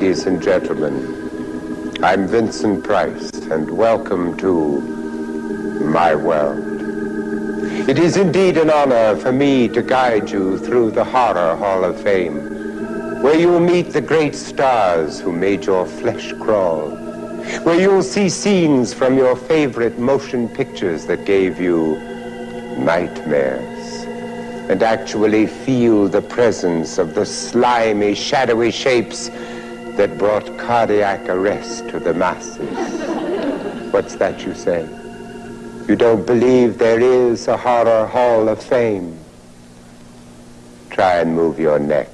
Ladies and gentlemen, I'm Vincent Price, and welcome to my world. It is indeed an honor for me to guide you through the Horror Hall of Fame, where you'll meet the great stars who made your flesh crawl, where you'll see scenes from your favorite motion pictures that gave you nightmares, and actually feel the presence of the slimy, shadowy shapes that brought cardiac arrest to the masses. What's that you say? You don't believe there is a Horror Hall of Fame? Try and move your neck.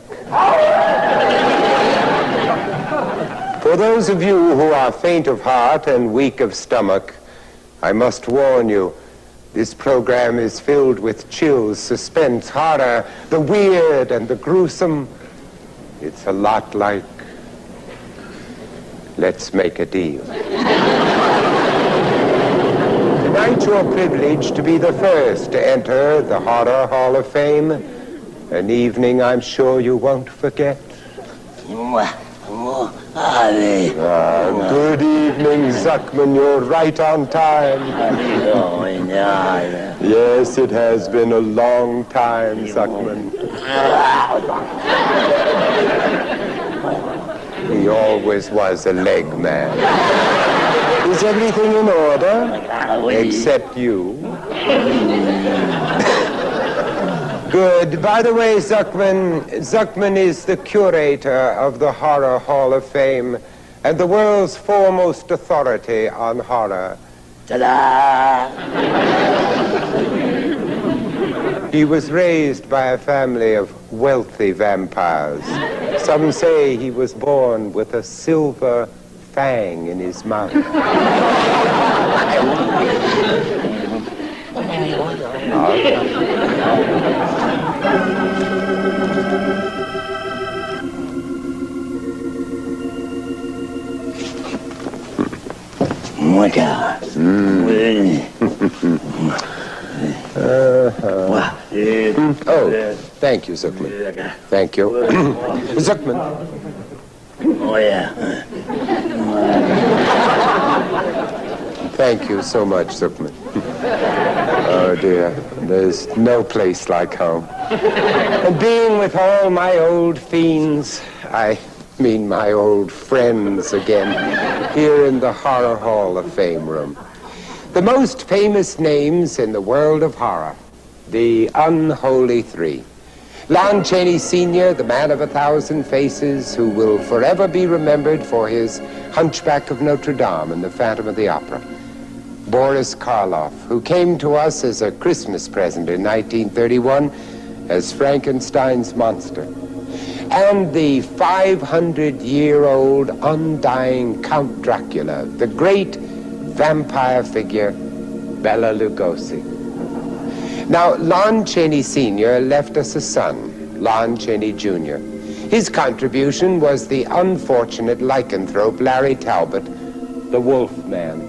For those of you who are faint of heart and weak of stomach, I must warn you, this program is filled with chills, suspense, horror, the weird and the gruesome. It's a lot like Let's Make a Deal. Tonight you're privileged to be the first to enter the Horror Hall of Fame, an evening I'm sure you won't forget. Good evening, Zuckman. You're right on time. Yes, it has been a long time, Zuckman. He always was a leg man. Is everything in order? Except you. Good. By the way, Zuckman is the curator of the Horror Hall of Fame and the world's foremost authority on horror. Ta-da! He was raised by a family of wealthy vampires. Some say he was born with a silver fang in his mouth. Oh, thank you, Zuckman. Thank you. Zuckman. Oh, yeah. Thank you so much, Zuckman. Oh, dear. There's no place like home. And being with all my old fiends, I mean my old friends again, here in the Horror Hall of Fame room. The most famous names in the world of horror, the unholy three. Lon Chaney Sr., the man of 1,000 faces, who will forever be remembered for his Hunchback of Notre Dame and the Phantom of the Opera. Boris Karloff, who came to us as a Christmas present in 1931 as Frankenstein's monster. And the 500-year-old undying Count Dracula, the great vampire figure, Bela Lugosi. Now, Lon Chaney Sr. left us a son, Lon Chaney Jr. His contribution was the unfortunate lycanthrope Larry Talbot, the Wolfman.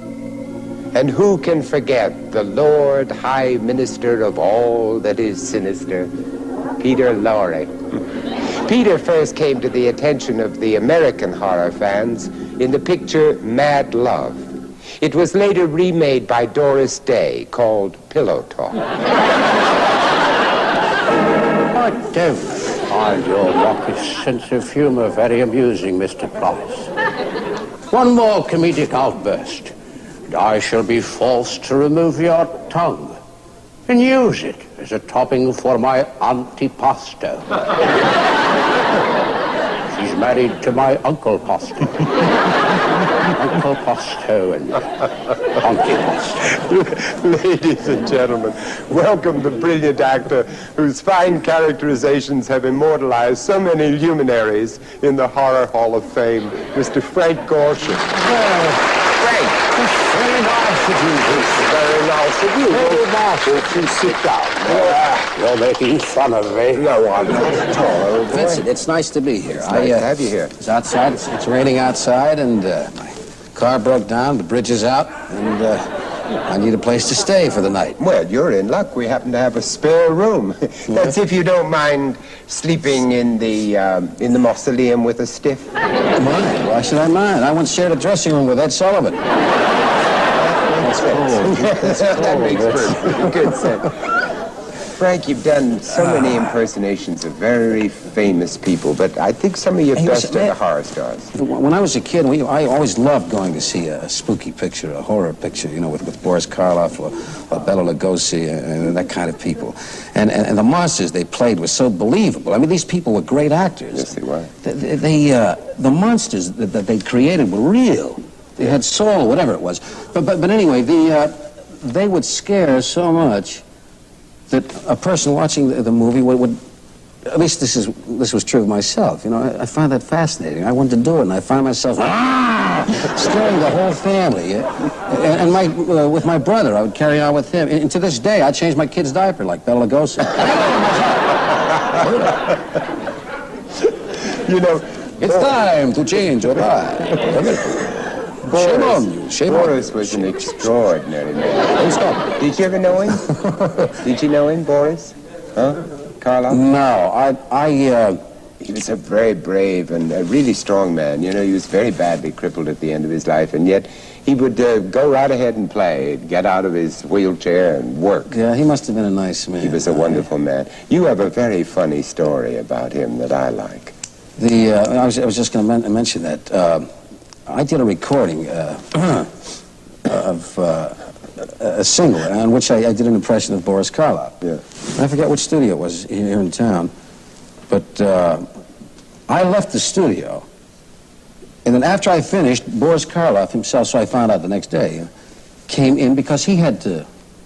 And who can forget the Lord High Minister of all that is sinister, Peter Lorre. Peter first came to the attention of the American horror fans in the picture Mad Love. It was later remade by Doris Day, called Pillow Talk. I don't find your raucous sense of humor very amusing, Mr. Price. One more comedic outburst, and I shall be forced to remove your tongue and use it as a topping for my antipasto. She's married to my Uncle Pasto. Uncle Pasto and Antipasto. Ladies and gentlemen, welcome the brilliant actor whose fine characterizations have immortalized so many luminaries in the Horror Hall of Fame, Mr. Frank Gorshin. Frank! Very nice of you, Vincent. Very nice of you. Very nice of you. Sit down. You're making fun of me. No, I'm not at all. Vincent, it's nice to be here. It's nice to have you here. It's outside. It's raining outside, and my car broke down. The bridge is out, and I need a place to stay for the night. Well, you're in luck. We happen to have a spare room. That's if you don't mind sleeping in the mausoleum with a stiff. Mind? Why should I mind? I once shared a dressing room with Ed Sullivan. That makes good sense. Frank, you've done so many impersonations of very famous people, but I think some of your best are the horror stars. When I was a kid, I always loved going to see a spooky picture, a horror picture, you know, with Boris Karloff or Bela Lugosi and that kind of people. And the monsters they played were so believable. I mean, these people were great actors. Yes, they were. The monsters that they created were real. They had soul, whatever it was. But anyway, they would scare so much that a person watching the movie would, at least this was true of myself, you know, I find that fascinating. I wanted to do it, and I find myself scaring the whole family. And with my brother, I would carry on with him. And to this day, I change my kid's diaper like Bela Lugosi. You know, it's time to change your diaper. Shame on you. Shame on you. Boris was an extraordinary man. Don't stop. Did you ever know him? Did you know him, Boris? Huh? Karloff? No, He was a very brave and a really strong man. You know, he was very badly crippled at the end of his life, and yet he would go right ahead and play, get out of his wheelchair and work. Yeah, he must have been a nice man. He was a wonderful man. You have a very funny story about him that I like. I was just going to mention that. I did a recording of a single on which I did an impression of Boris Karloff. Yeah. I forget which studio it was here in town, but I left the studio, and then after I finished, Boris Karloff himself, so I found out the next day, came in because he had to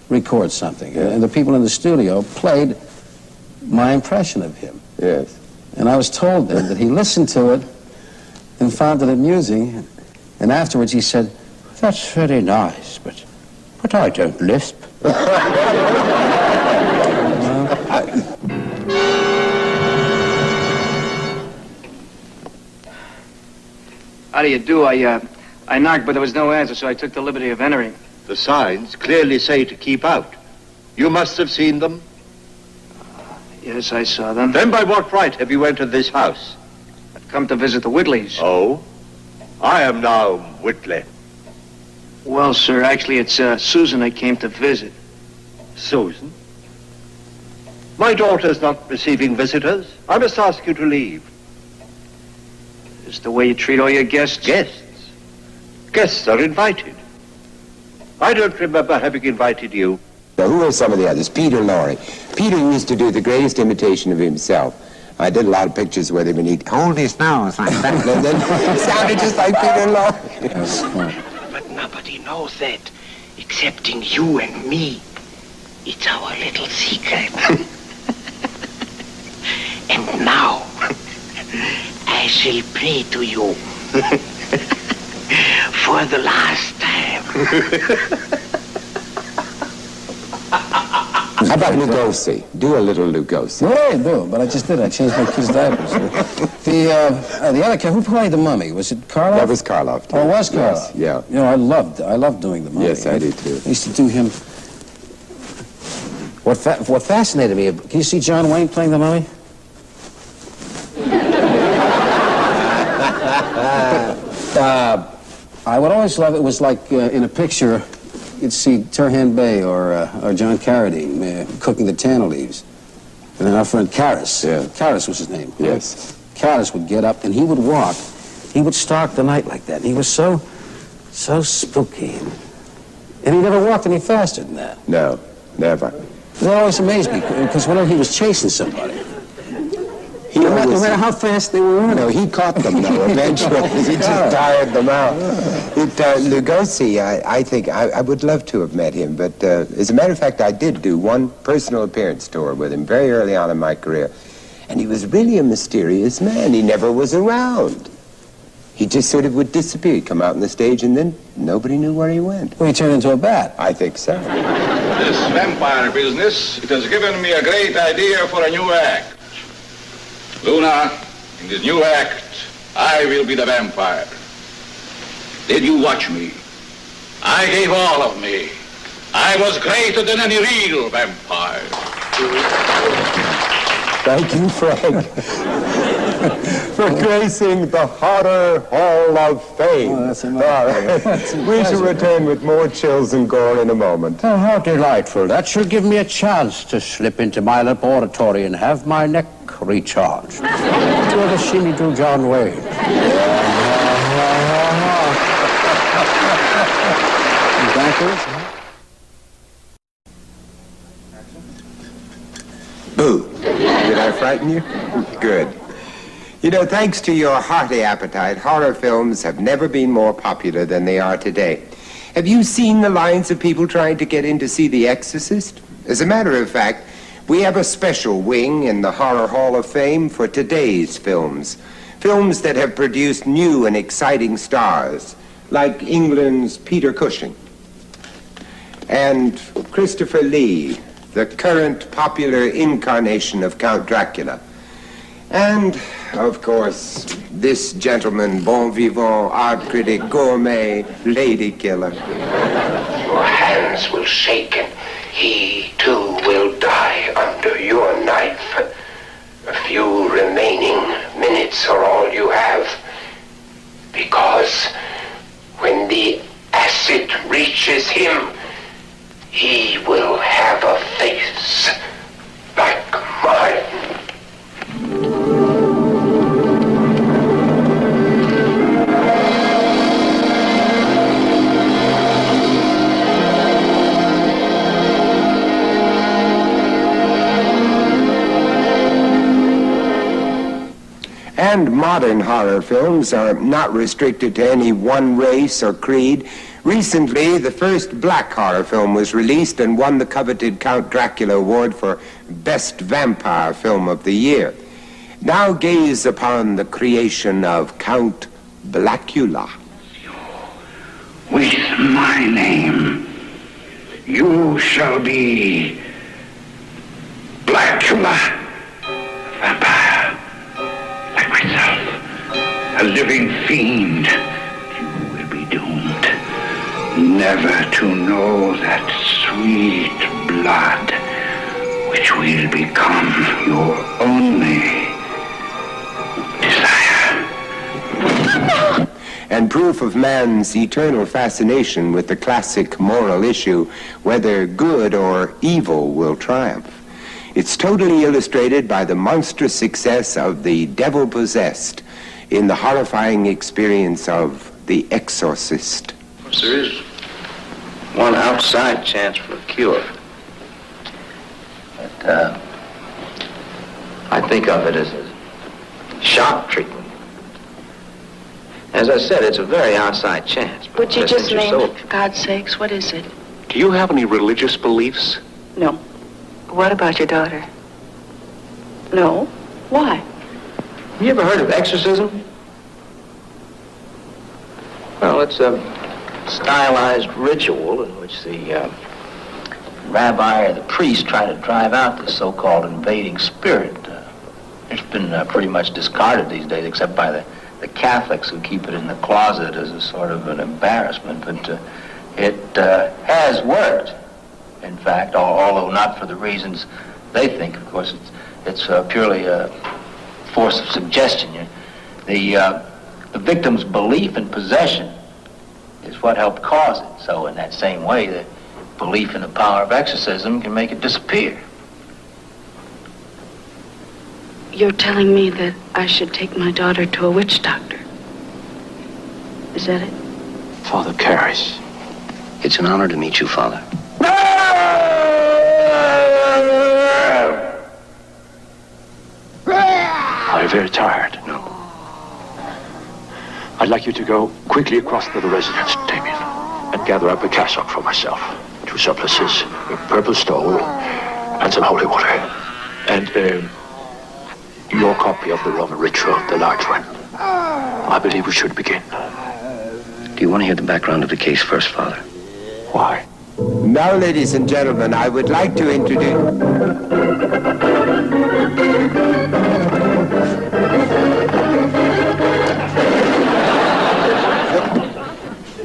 record something, and the people in the studio played my impression of him. Yes. And I was told then that he listened to it and found it amusing, and afterwards he said, "That's very nice, but I don't lisp." How do you do? I knocked, but there was no answer, so I took the liberty of entering. The signs clearly say to keep out. You must have seen them. Yes, I saw them. Then by what right have you entered this house? I've come to visit the Whitleys. Oh? I am now Whitley. Well, sir, actually, it's Susan I came to visit. Susan? My daughter's not receiving visitors. I must ask you to leave. Is the way you treat all your guests? Guests? Guests are invited. I don't remember having invited you. Now, who are some of the others? Peter Lorre. Peter used to do the greatest imitation of himself. I did a lot of pictures with him, and he'd hold his nose like that, and then it sounded just like Peter Lorre. But nobody knows that, excepting you and me. It's our little secret. And now, I shall play to you for the last time. How about Lugosi? Do a little Lugosi. Yeah, I do, but I just did. I changed my kids' diapers. The other cat, who played the mummy? Was it Karloff? That was Karloff, too. Oh, it was Karloff? Yes, yeah. You know, I loved doing the mummy. Yes, I did, too. I used to do him. What fascinated me, can you see John Wayne playing the mummy? I would always love it. Was like in a picture, you'd see Turhan Bey or John Carradine cooking the tannel leaves. And then our friend Karras, Karras was his name. Yes. Karras would get up and he would walk. He would stalk the night like that. And he was so spooky. And he never walked any faster than that. No, never. That always amazed me, because whenever he was chasing somebody, no matter how fast they were running. No, he caught them, though, eventually. He just tired them out. Lugosi, I think, I would love to have met him, but as a matter of fact, I did do one personal appearance tour with him very early on in my career, and he was really a mysterious man. He never was around. He just sort of would disappear. He'd come out on the stage, and then nobody knew where he went. Well, he turned into a bat. I think so. This vampire business, it has given me a great idea for a new act. Luna, in this new act, I will be the vampire. Did you watch me? I gave all of me. I was greater than any real vampire. Thank you, Frank, for gracing the Horror Hall of Fame. Oh, that's amazing. We shall return with more chills and gore in a moment. Oh, how delightful. That should give me a chance to slip into my laboratory and have my neck recharged. Did you ever see me do John Wayne? Examples? Boo. Did I frighten you? Good. You know, thanks to your hearty appetite, horror films have never been more popular than they are today. Have you seen the lines of people trying to get in to see The Exorcist? As a matter of fact, we have a special wing in the Horror Hall of Fame for today's films. Films that have produced new and exciting stars, like England's Peter Cushing and Christopher Lee, the current popular incarnation of Count Dracula. And, of course, this gentleman, bon vivant, art critic, gourmet, lady killer. Your hands will shake and he, too, will die under your knife. A few remaining minutes are all you have. Because when the acid reaches him, he will have a face like mine. And modern horror films are not restricted to any one race or creed. Recently, the first black horror film was released and won the coveted Count Dracula Award for Best Vampire Film of the Year. Now gaze upon the creation of Count Blackula. With my name, you shall be Blackula, vampire, like myself, a living fiend. You will be doomed never to know that sweet blood which will become your only desire. And proof of man's eternal fascination with the classic moral issue, whether good or evil will triumph. It's totally illustrated by the monstrous success of The Devil Possessed in the horrifying experience of The Exorcist. There is one outside chance for a cure. But, I think of it as a shock treatment. As I said, it's a very outside chance. Would you just name it, for God's sakes? What is it? Do you have any religious beliefs? No. What about your daughter? No. Why? You ever heard of exorcism? Well, it's a stylized ritual in which the rabbi or the priest try to drive out the so-called invading spirit. It's been pretty much discarded these days, except by the Catholics who keep it in the closet as a sort of an embarrassment. But it has worked, in fact, although not for the reasons they think. Of course, it's purely a force of suggestion. The victim's belief in possession is what helped cause it. So in that same way, the belief in the power of exorcism can make it disappear. You're telling me that I should take my daughter to a witch doctor. Is that it? Father Karras. It's an honor to meet you, Father. Are you very tired? No. I'd like you to go quickly across to the residence, Damien, and gather up a cassock for myself, 2 surplices, a purple stole, and some holy water. And your copy of the Roman ritual, the large one. I believe we should begin. Do you want to hear the background of the case first, Father? Why? Now, ladies and gentlemen, I would like to introduce...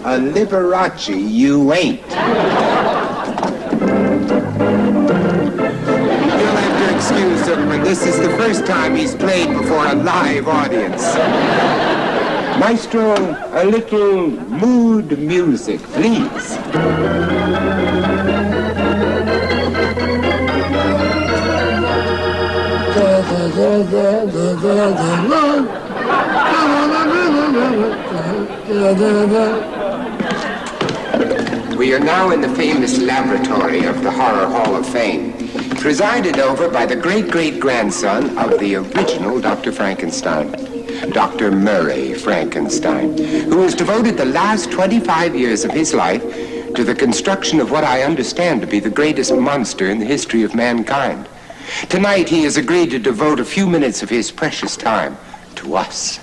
A Liberace you ain't. Zuckman, this is the first time he's played before a live audience. Maestro, a little mood music, please. We are now in the famous laboratory of the Horror Hall of Fame, presided over by the great-great-grandson of the original Dr. Frankenstein, Dr. Murray Frankenstein, who has devoted the last 25 years of his life to the construction of what I understand to be the greatest monster in the history of mankind. Tonight, he has agreed to devote a few minutes of his precious time to us.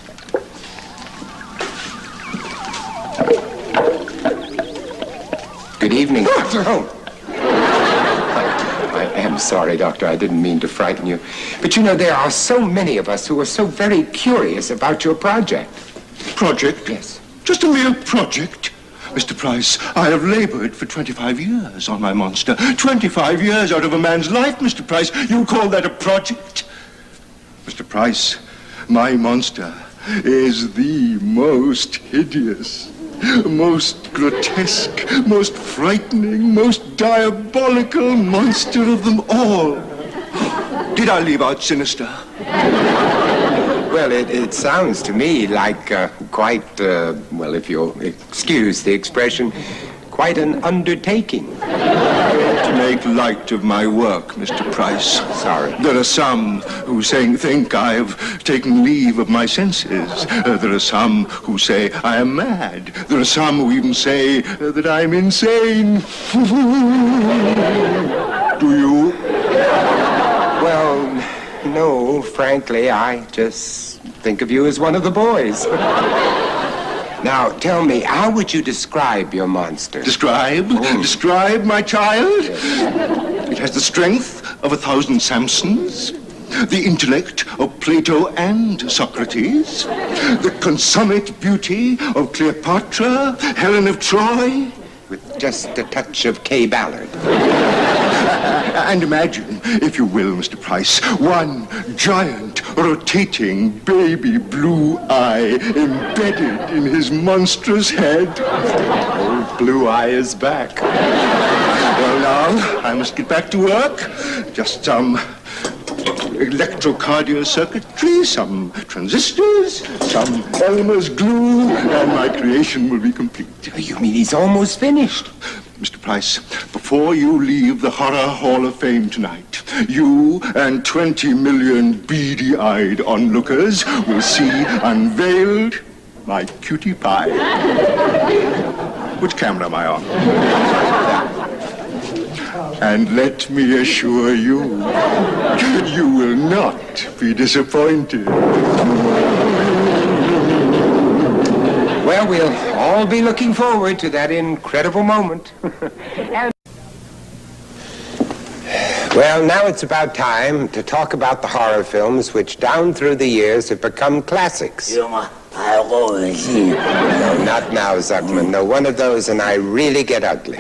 Good evening, Doctor. Oh. I am sorry, Doctor. I didn't mean to frighten you. But you know, there are so many of us who are so very curious about your project. Project? Yes. Just a mere project? Mr. Price, I have labored for 25 years on my monster. 25 years out of a man's life, Mr. Price. You call that a project? Mr. Price, my monster is the most hideous, most grotesque, most frightening, most diabolical monster of them all. Did I leave out sinister? Well, it sounds to me like quite, well, if you'll excuse the expression, quite an undertaking. To make light of my work, Mr. Price. Sorry. There are some who think I've taken leave of my senses. There are some who say I am mad. There are some who even say that I'm insane. Do you? Well, no, frankly, I just think of you as one of the boys. Now, tell me, how would you describe your monster? Describe? Oh. Describe, my child? Yes. It has the strength of 1,000 Samsons, the intellect of Plato and Socrates, the consummate beauty of Cleopatra, Helen of Troy. With just a touch of Kay Ballard. And imagine, if you will, Mr. Price, one giant, rotating, baby blue eye embedded in his monstrous head. Old Blue Eye is back. Well, now, I must get back to work. Just some electrocardio circuitry, some transistors, some Elmer's glue, and my creation will be complete. You mean he's almost finished? Mr. Price, before you leave the Horror Hall of Fame tonight, you and 20 million beady-eyed onlookers will see unveiled my cutie pie. Which camera am I on? And let me assure you, you will not be disappointed. Well, we'll all be looking forward to that incredible moment. Well, now it's about time to talk about the horror films which down through the years have become classics. No, not now, Zuckman. No, one of those and I really get ugly.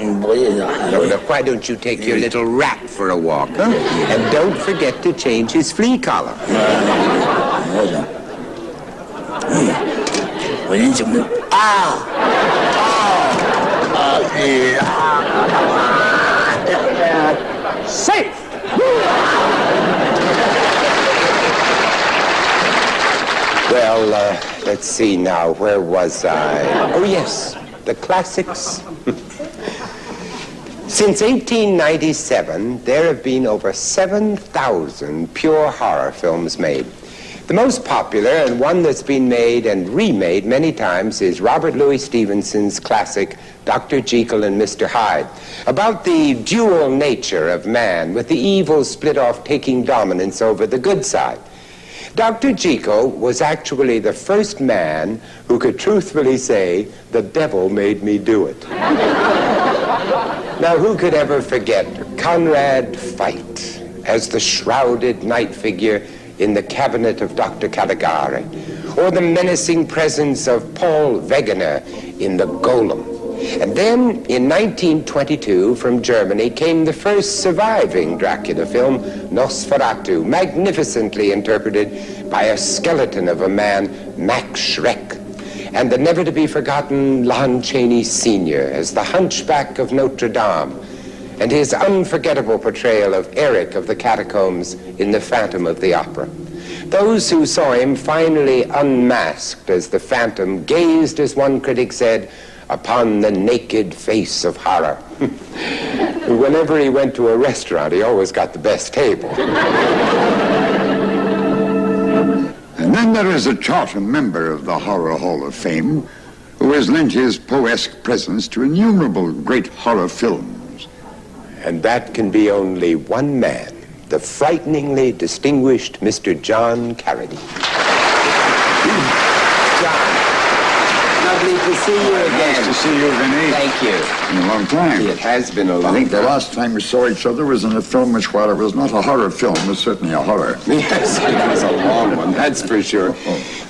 No, why don't you take your little rat for a walk, huh? And don't forget to change his flea collar. Safe! Well, let's see now. Where was I? Oh, yes, the classics. Since 1897, there have been over 7,000 pure horror films made. The most popular, and one that's been made and remade many times, is Robert Louis Stevenson's classic Dr. Jekyll and Mr. Hyde, about the dual nature of man, with the evil split off taking dominance over the good side. Dr. Jekyll was actually the first man who could truthfully say, "The devil made me do it." Now, who could ever forget Conrad Veidt as the shrouded night figure in the cabinet of Dr. Caligari, or the menacing presence of Paul Wegener in The Golem? And then, in 1922, from Germany, came the first surviving Dracula film, Nosferatu, magnificently interpreted by a skeleton of a man, Max Schreck, and the never-to-be-forgotten Lon Chaney Sr. as the Hunchback of Notre Dame, and his unforgettable portrayal of Eric of the Catacombs in The Phantom of the Opera. Those who saw him finally unmasked as the Phantom gazed, as one critic said, upon the naked face of horror. Whenever he went to a restaurant, he always got the best table. And then there is a charter member of the Horror Hall of Fame who has lent his poesque presence to innumerable great horror films. And that can be only one man, the frighteningly distinguished Mr. John Carradine. Lovely to see you again. Nice to see you, Vinny. Thank you. In a long time. It has been a long time. I think the last time we saw each other was in a film which, while it was not a horror film, was certainly a horror. Yes, it was a long one, that's for sure.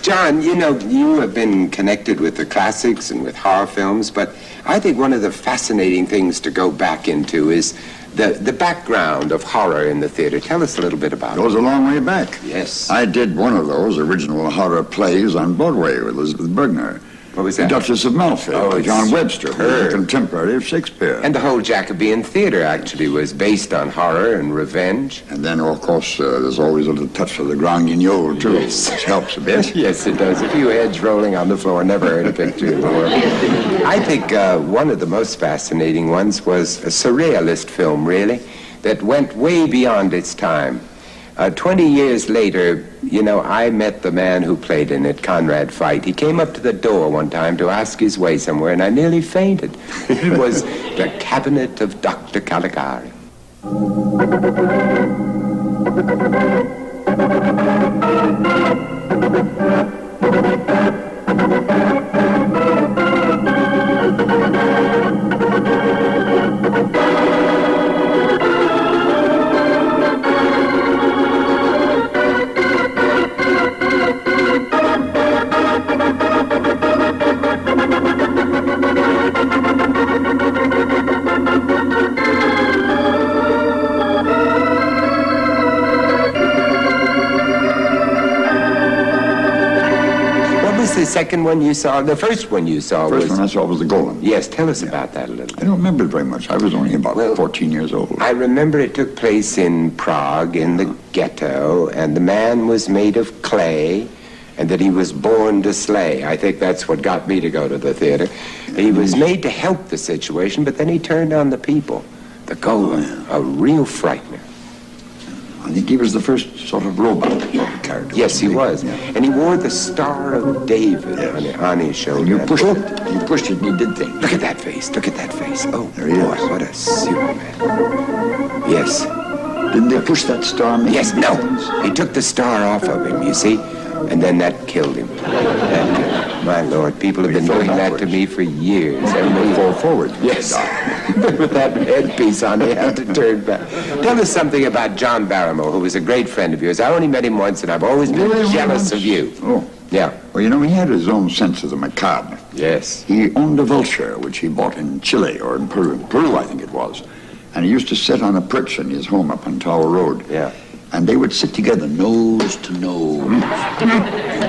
John, you know, you have been connected with the classics and with horror films, but I think one of the fascinating things to go back into is the background of horror in the theater. Tell us a little bit about it. It goes a long way back. Yes. I did one of those original horror plays on Broadway with Elizabeth Bergner. What was that? The Duchess of Malfi, by John Webster, who was a contemporary of Shakespeare. And the whole Jacobean theater actually was based on horror and revenge. And then, of course, there's always a little touch of the Grand Guignol, too, yes. Which helps a bit. Yes, it does. A few heads rolling on the floor. Never heard a picture in the world. I think one of the most fascinating ones was a surrealist film, really, that went way beyond its time. 20 years later, you know, I met the man who played in it, Conrad Veidt. He came up to the door one time to ask his way somewhere, and I nearly fainted. It was The Cabinet of Dr. Caligari. The second one you saw, the first one you saw was... The first one I saw was The Golem. Yes, tell us about that a little. I don't remember it very much. I was only about 14 years old. I remember it took place in Prague, in the ghetto, and the man was made of clay, and that he was born to slay. I think that's what got me to go to the theater. He was made to help the situation, but then he turned on the people. The Golem, a real frightener. I think he was the first sort of robot character. Yes, he was. Yeah. And he wore the Star of David on his shoulder. And you pushed it. You pushed it and he did things. Look at that face. Look at that face. Oh, there he boy, is. What a Superman. Yes. Didn't they push that star? Yes, no. He took the star off of him, you see, and then that killed him. My Lord, people have been doing that to me for years. And they fall forward. Yes. With that headpiece on, he had to turn back. Tell us something about John Barrymore, who was a great friend of yours. I only met him once, and I've always been jealous of you. Oh. Yeah. Well, you know, he had his own sense of the macabre. Yes. He owned a vulture, which he bought in Chile, or in Peru. Peru, I think it was. And he used to sit on a perch in his home up on Tower Road. Yeah. And they would sit together, nose to nose. And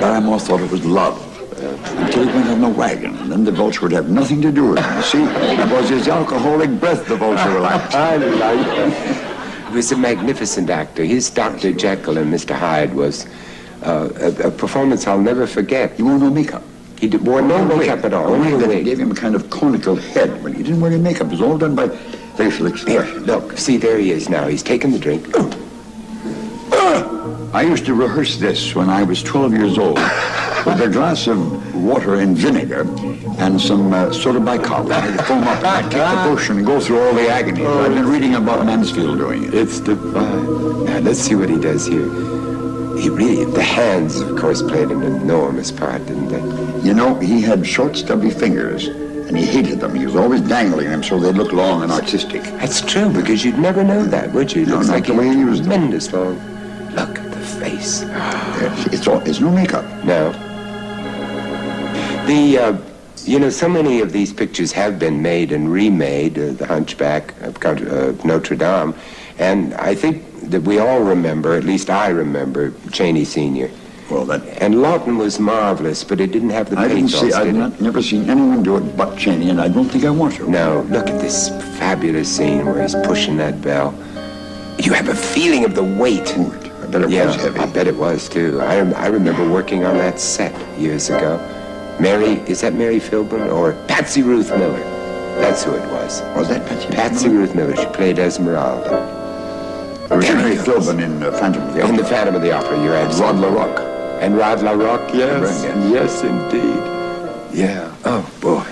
Barrymore thought it was love. Until he went on the wagon, and then the vulture would have nothing to do with him. You see, it was his alcoholic breath the vulture relaxed. I like it. He was a magnificent actor. His Dr. Jekyll and Mr. Hyde was a performance I'll never forget. He wore no makeup. He wore no makeup at all. Only that he gave him a kind of conical head, but he didn't wear any makeup. It was all done by facial expression. Here, look, see, there he is now. He's taking the drink. I used to rehearse this when I was 12 years old with a glass of water and vinegar and some soda bicarb. To foam up and I'd take the potion and go through all the agony. I've been reading about Mansfield doing it. It's divine. Now, let's see what he does here. He really, the hands, of course, played an enormous part, didn't they? You know, he had short, stubby fingers, and he hated them. He was always dangling them so they looked long and artistic. That's true, because you'd never know that, would you? It looks like the way he used them. Tremendous long. Look at the face. It's no makeup. No. You know, so many of these pictures have been made and remade, The Hunchback of Notre Dame, and I think that we all remember, at least I remember, Chaney Sr. Well, And Lawton was marvelous, but it didn't have the pathos, I've never seen anyone do it but Chaney, and I don't think I want to. No, look at this fabulous scene where he's pushing that bell. You have a feeling of the weight. I bet it was heavy. I bet it was, too. I remember working on that set years ago. Is that Mary Philbin or Patsy Ruth Miller? That's who it was. Was that Patsy? Patsy Ruth Miller. She played Esmeralda. Mary Philbin in Phantom of the Opera. In the Phantom of the Opera, you're absolutely. Rod LaRocque. And Rod LaRocque, yes. Yes, indeed. Yeah. Oh, boy.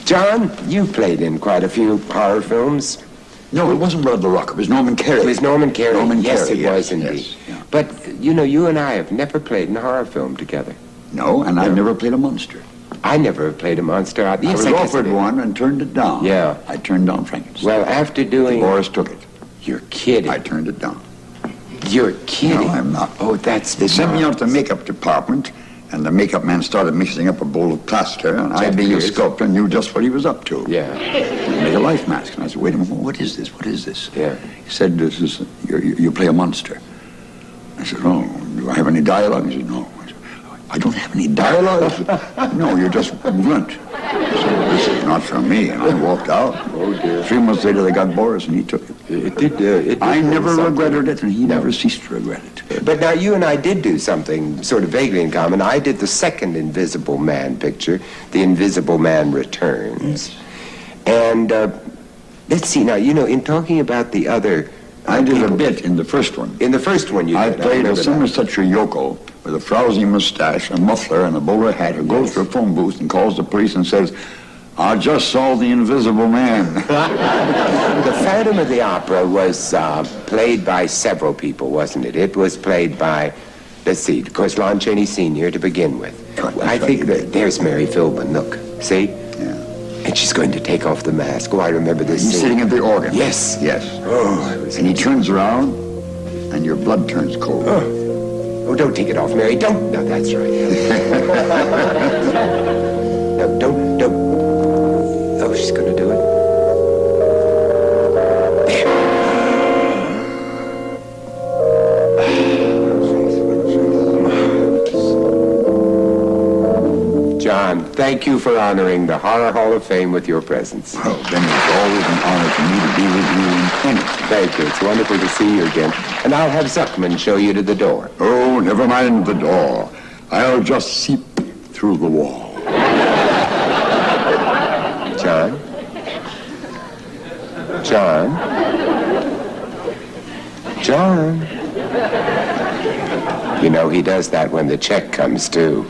John, you played in quite a few horror films. No, it wasn't Rod LaRocque. It was Norman Carey. It was Norman Carey. Yes, Carey, it was indeed. Yes, yeah. But, you know, you and I have never played in a horror film together. No, and I've never played a monster. I never played a monster. I was offered one and turned it down. Yeah. I turned down Frankenstein. Well, after doing... Boris took it. You're kidding. I turned it down. You're kidding. No, I'm not. Oh, that's... They sent me out to the makeup department, and the makeup man started mixing up a bowl of plaster, and I, being a sculptor, knew just what he was up to. Yeah. He made a life mask, and I said, wait a moment, what is this? What is this? Yeah. He said, this is, you play a monster. I said, oh, do I have any dialogue? He said, no. I don't have any dialogue. No, you're just blunt. So this is not for me, and I walked out. Oh dear. 3 months later, they got Boris, and he took it. It did I never regretted it, and he never ceased to regret it. But now you and I did do something sort of vaguely in common. I did the second Invisible Man picture, The Invisible Man Returns. And let's see now. You know, in talking about the other. I did a bit in the first one. In the first one, you I did. played a semi-such a yokel with a frowsy mustache, a muffler, and a bowler hat who goes to a phone booth and calls the police and says, I just saw the Invisible Man. The Phantom of the Opera was played by several people, wasn't it? It was played by, let's see, of course, Lon Chaney Sr. to begin with. I think that there's Mary Philbin, look. See? Yeah. And she's going to take off the mask. Oh, I remember this He's scene. sitting at the organ. Yes. Yes. Oh, and he turns around, and your blood turns cold. Oh, don't take it off, Mary. Don't. No, that's right. No, don't. Oh, she's going to do it. There. John, thank you for honoring the Horror Hall of Fame with your presence. Well, then it's always an honor for me to be with you in Kennedy. Thank you. It's wonderful to see you again. And I'll have Zuckman show you to the door. Oh, never mind the door. I'll just seep through the wall. John? John? John? You know, he does that when the check comes, too.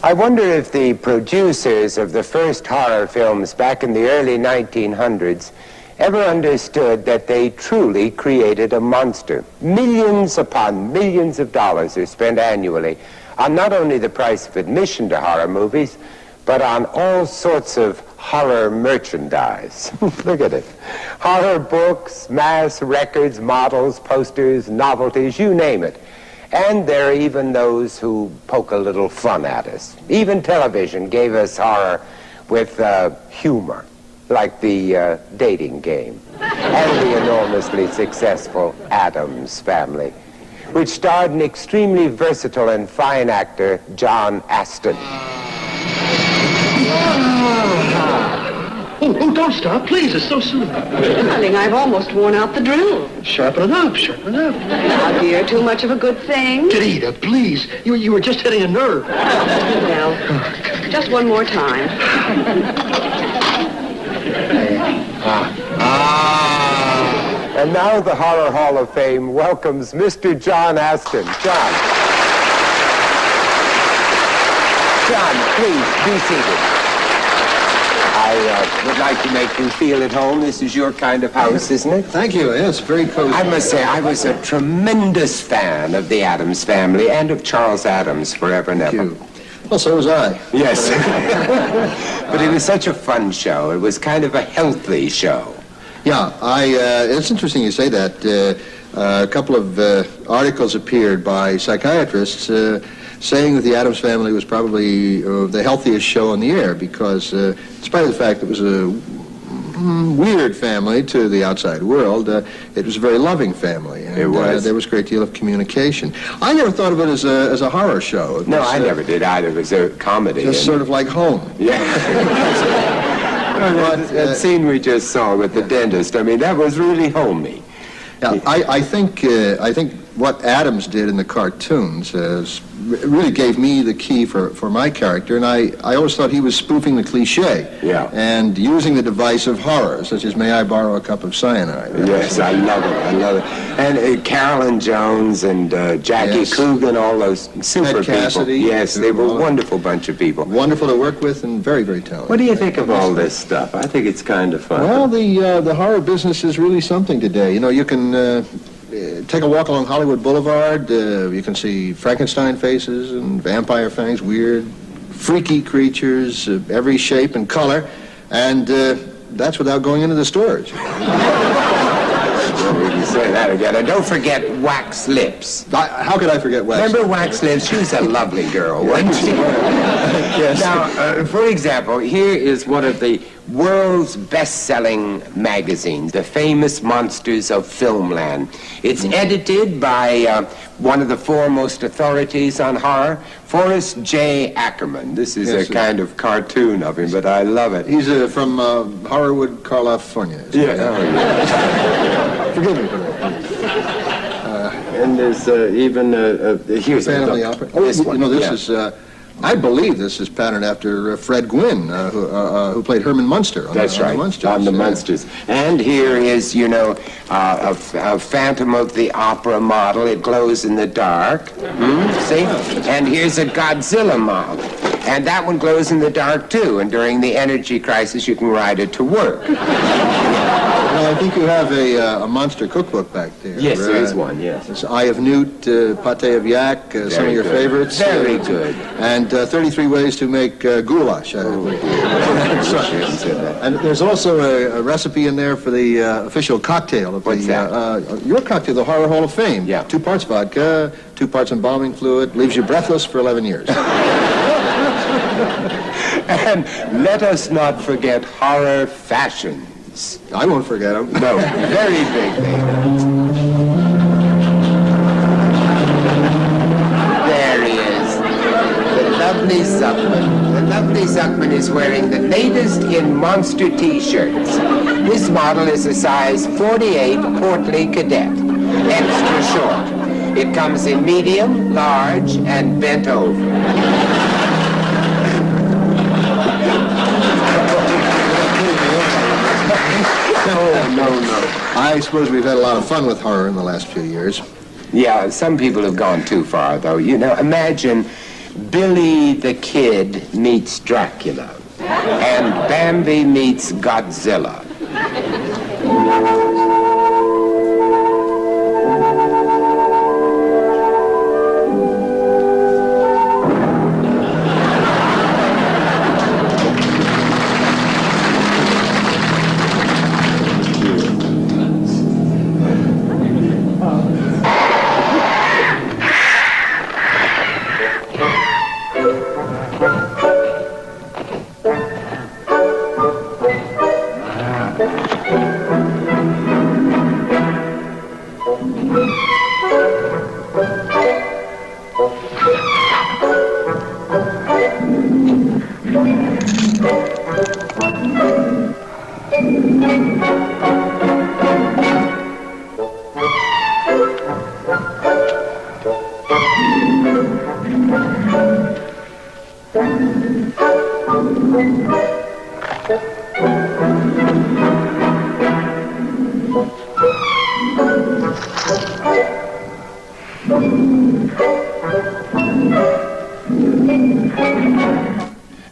I wonder if the producers of the first horror films back in the early 1900s ever understood that they truly created a monster. Millions upon millions of dollars are spent annually on not only the price of admission to horror movies, but on all sorts of horror merchandise. Look at it. Horror books, mass records, models, posters, novelties, you name it. And there are even those who poke a little fun at us. Even television gave us horror with humor, like the dating game, and the enormously successful Addams Family, which starred an extremely versatile and fine actor, John Astin. Oh, don't stop, please. It's so soon. Darling, I've almost worn out the drill. Sharpen it up, sharpen it up. Now, dear, too much of a good thing. Rita, please. You were just hitting a nerve. Well, just one more time. And now the Horror Hall of Fame welcomes Mr. John Astin. John, please, be seated. I would like to make you feel at home. This is your kind of house, isn't it? Thank you. Yes, very cozy. I must say, I was a tremendous fan of the Addams Family and of Charles Addams, forever and ever. Thank you. Well, so was I. Yes. But it was such a fun show. It was kind of a healthy show. Yeah, it's interesting you say that. a couple of articles appeared by psychiatrists saying that the Addams Family was probably the healthiest show on the air because, despite the fact it was a weird family to the outside world, it was a very loving family. And, it was. There was a great deal of communication. I never thought of it as a horror show. No, I never did either. It was a comedy. Just sort of like Home. Yeah. That scene we just saw with the dentist, I mean, that was really homey. Yeah, I think what Addams did in the cartoons really gave me the key for my character, and I always thought he was spoofing the cliche. Yeah. And using the device of horror, such as "May I borrow a cup of cyanide?" Yes, I love it. And Carolyn Jones and Jackie Coogan, all those super Ed Cassidy, people. Yes, they were a wonderful bunch of people. Wonderful to work with and very, very talented. What do you think of all this stuff? I think it's kind of fun. Well, the horror business is really something today. You know, you can take a walk along Hollywood Boulevard. You can see Frankenstein faces and vampire fangs, weird, freaky creatures of every shape and color, and that's without going into the stores. Well, we can say that again. And don't forget Wax Lips. How could I forget Wax Lips? Remember Wax Lips? She was a lovely girl, wasn't she? Yes. Now, for example, here is one of the world's best-selling magazines, The Famous Monsters of Filmland. It's edited by one of the foremost authorities on horror, Forrest J. Ackerman. This is a kind of cartoon of him, but I love it. He's from Harwood, California. Yeah. Forgive me for that. And there's even here's Phantom of the Opera. Oh, this one. You know, this is. I believe this is patterned after Fred Gwynne, who played Herman Munster. On the Munsters. On the Munsters. And here is, you know, a Phantom of the Opera model. It glows in the dark. See? And here's a Godzilla model. And that one glows in the dark, too. And during the energy crisis, you can ride it to work. Well, I think you have a monster cookbook back there. Yes, there is one, yes. It's Eye of Newt, Pate of Yak, some of your favorites. Very good. And 33 ways to make goulash. And there's also a recipe in there for the official cocktail of your cocktail, the Horror Hall of Fame. Yeah. 2 parts vodka, 2 parts embalming fluid, leaves you breathless for 11 years. And let us not forget horror fashions. I won't forget them. No, very big thing. There he is. The lovely Zuckman. The lovely Zuckman is wearing the latest in monster T-shirts. This model is a size 48 portly cadet. Extra short. It comes in medium, large, and bent over. No. I suppose we've had a lot of fun with horror in the last few years. Yeah, some people have gone too far, though. You know, imagine Billy the Kid meets Dracula, and Bambi meets Godzilla.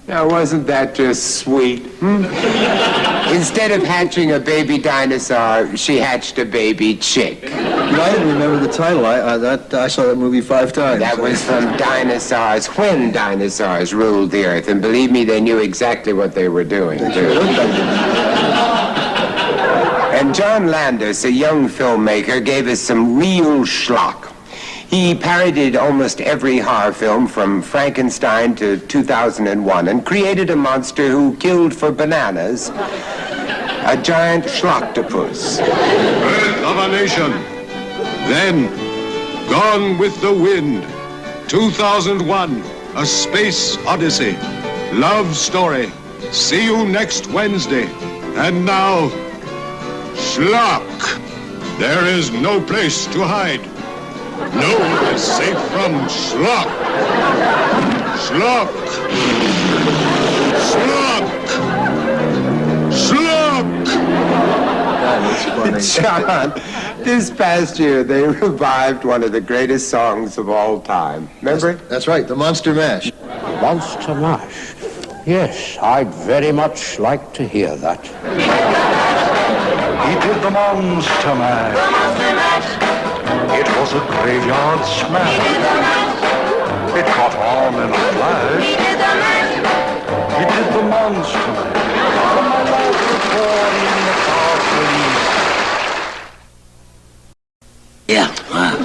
Now, wasn't that just sweet? Instead of hatching a baby dinosaur, she hatched a baby chick. I didn't remember the title. I saw that movie 5 times. That was from Dinosaurs, when dinosaurs ruled the earth. And believe me, they knew exactly what they were doing, too. And John Landis, a young filmmaker, gave us some real schlock. He parodied almost every horror film from Frankenstein to 2001 and created a monster who killed for bananas, a giant schlocktopus. Birth of a Nation. Then, Gone with the Wind. 2001, A Space Odyssey. Love story. See you next Wednesday. And now, schlock. There is no place to hide. No one is safe from schlock. Schlock. Schlock. Schlock. John, this past year they revived one of the greatest songs of all time. Remember? That's right, the Monster Mash. Monster Mash. Yes, I'd very much like to hear that. He did the Monster Mash. The Monster Mash. It was a graveyard smash. It caught on in a flash. He did the mash. He did the Monster Mash. From a laboratory in the far east. Yeah.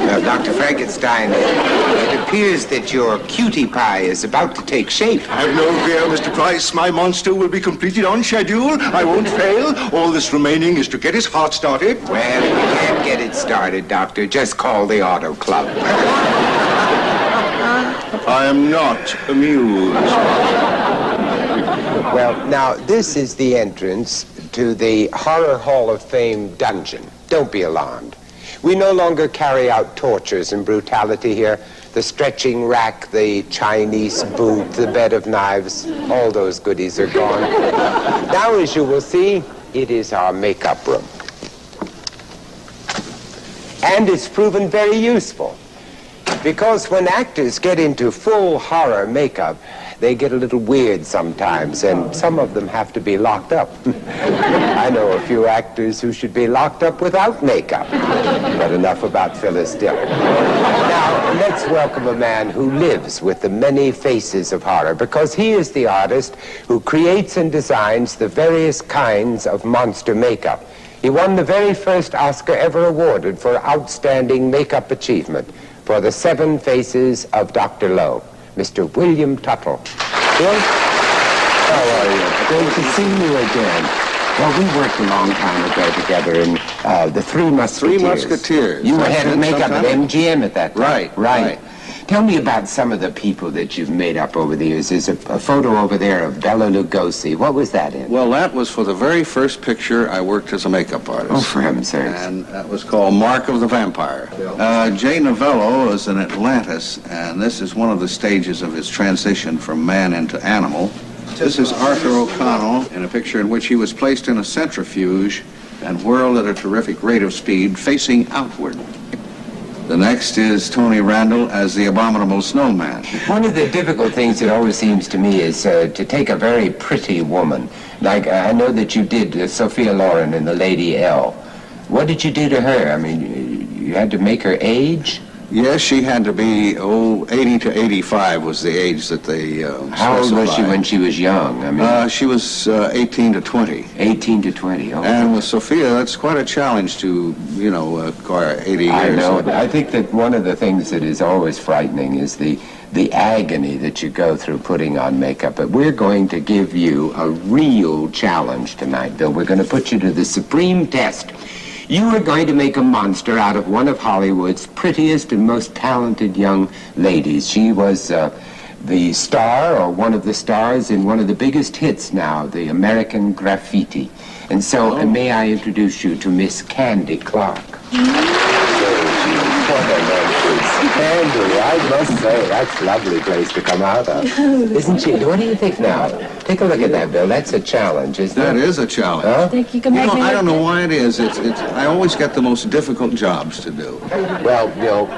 Now, Dr. Frankenstein, it appears that your cutie pie is about to take shape. Have no fear, Mr. Price. My monster will be completed on schedule. I won't fail. All that's remaining is to get his heart started. Well, if you can't get it started, Doctor, just call the auto club. I am not amused. Well, now, this is the entrance to the Horror Hall of Fame dungeon. Don't be alarmed. We no longer carry out tortures and brutality here. The stretching rack, the Chinese boot, the bed of knives, all those goodies are gone. Now, as you will see, it is our makeup room. And it's proven very useful, because when actors get into full horror makeup, they get a little weird sometimes, and some of them have to be locked up. I know a few actors who should be locked up without makeup. But enough about Phyllis Diller. Now, let's welcome a man who lives with the many faces of horror, because he is the artist who creates and designs the various kinds of monster makeup. He won the very first Oscar ever awarded for outstanding makeup achievement for The Seven Faces of Dr. Lowe. Mr. William Tuttle. Bill? How are you? Good to see you again. Well, we worked a long time ago together in the Three Musketeers. Three Musketeers. You were head of makeup at MGM at that time. Right. Tell me about some of the people that you've made up over the years. There's a photo over there of Bela Lugosi. What was that in? Well, that was for the very first picture I worked as a makeup artist. Oh, for heaven's sakes. And that was called Mark of the Vampire. Jay Novello is in Atlantis, and this is one of the stages of his transition from man into animal. This is Arthur O'Connell in a picture in which he was placed in a centrifuge and whirled at a terrific rate of speed, facing outward. The next is Tony Randall as the Abominable Snowman. One of the difficult things that always seems to me is to take a very pretty woman. Like, I know that you did Sophia Loren in The Lady L. What did you do to her? I mean, you had to make her age? Yes, she had to be, 80 to 85 was the age that they How old was she when she was young? I mean, she was 18 to 20. 18 to 20, okay. And with Sophia, that's quite a challenge to, acquire 80 years. I know. I think that one of the things that is always frightening is the agony that you go through putting on makeup. But we're going to give you a real challenge tonight, Bill. We're going to put you to the supreme test. You are going to make a monster out of one of Hollywood's prettiest and most talented young ladies. She was the star, or one of the stars, in one of the biggest hits now, the American Graffiti. And so, may I introduce you to Miss Candy Clark? Candy, I must say, that's a lovely place to come out of. Isn't she? What do you think now? Take a look at that, Bill. That's a challenge, isn't it? That is a challenge. Huh? Think you can make me I don't know look why it is. I always get the most difficult jobs to do. Well, Bill,